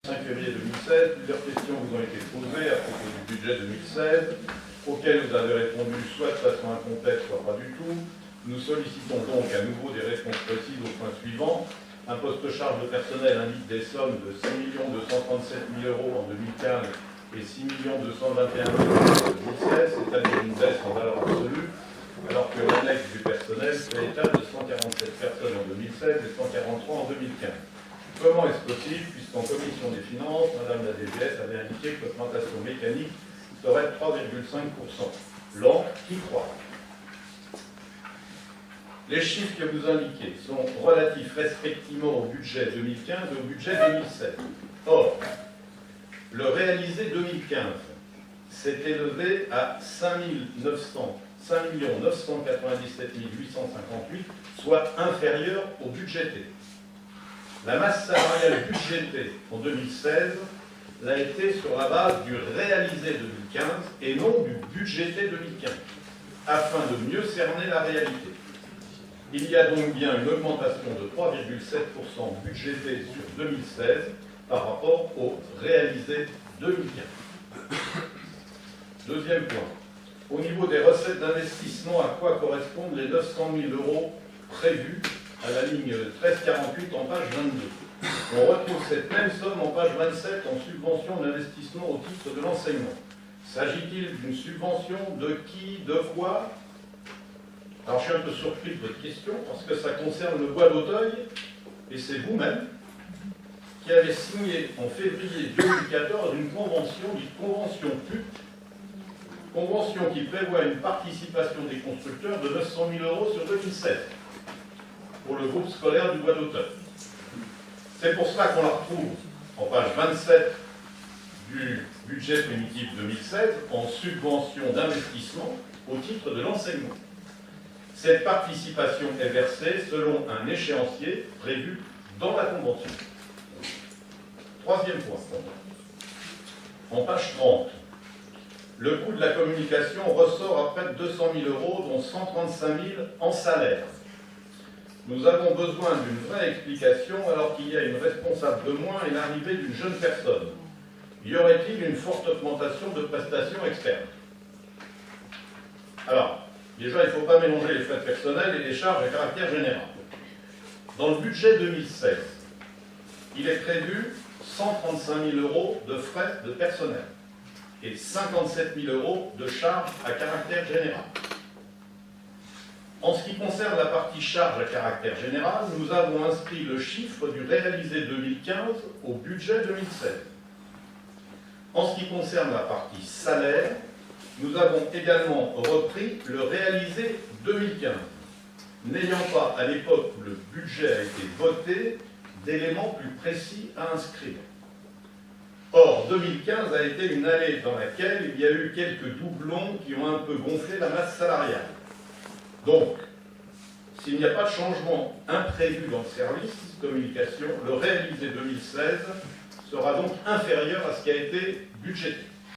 5 février 2016, plusieurs questions vous ont été posées à propos du budget 2016, auxquelles vous avez répondu soit de façon incomplète, soit pas du tout. Nous sollicitons donc à nouveau des réponses précises au point suivant. Un poste charge de personnel indique des sommes de 6 237 000 € en 2015 et 6 221 000 € en 2016, c'est-à-dire une baisse en valeur absolue, alors que l'annexe du personnel fait état de 147 personnes en 2016 et 143 en 2015. Comment est-ce possible, puisqu'en commission des finances, Madame la DGS avait indiqué que l'augmentation mécanique serait de 3,5%. L'an qui croit. Les chiffres que vous indiquez sont relatifs respectivement au budget 2015 et au budget 2016. Or, le réalisé 2015 s'est élevé à 5 997 858, soit inférieur au budgété. La masse salariale budgétée en 2016 l'a été sur la base du réalisé 2015 et non du budgété 2015, afin de mieux cerner la réalité. Il y a donc bien une augmentation de 3,7% budgété sur 2016 par rapport au réalisé 2015. Deuxième point. Au niveau des recettes d'investissement, à quoi correspondent les 900 000 € prévus à la ligne 1348 en page 22. On retrouve cette même somme en page 27 en subvention d'investissement au titre de l'enseignement. S'agit-il d'une subvention de qui, de quoi? Alors je suis un peu surpris de votre question parce que ça concerne le bois d'Auteuil et c'est vous-même qui avez signé en février 2014 une convention, dite convention PUC, convention qui prévoit une participation des constructeurs de 900 000 € sur 2016 pour le groupe scolaire du bois d'Auteuil. C'est pour cela qu'on la retrouve en page 27 du budget primitif 2016 en subvention d'investissement au titre de l'enseignement. Cette participation est versée selon un échéancier prévu dans la convention. Troisième point. En page 30, le coût de la communication ressort à près de 200 000 €, dont 135 000 en salaire. Nous avons besoin d'une vraie explication alors qu'il y a une responsable de moins et l'arrivée d'une jeune personne. Y aurait-il une forte augmentation de prestations externes? Alors, déjà, il ne faut pas mélanger les frais personnels et les charges à caractère général. Dans le budget 2016, il est prévu 135 000 € de frais de personnel et 57 000 € de charges à caractère général. En ce qui concerne la partie charge à caractère général, nous avons inscrit le chiffre du réalisé 2015 au budget 2016. En ce qui concerne la partie salaire, nous avons également repris le réalisé 2015, n'ayant pas, à l'époque où le budget a été voté, d'éléments plus précis à inscrire. Or, 2015 a été une année dans laquelle il y a eu quelques doublons qui ont un peu gonflé la masse salariale. Donc, s'il n'y a pas de changement imprévu dans le service communication, le réalisé 2016 sera donc inférieur à ce qui a été budgété.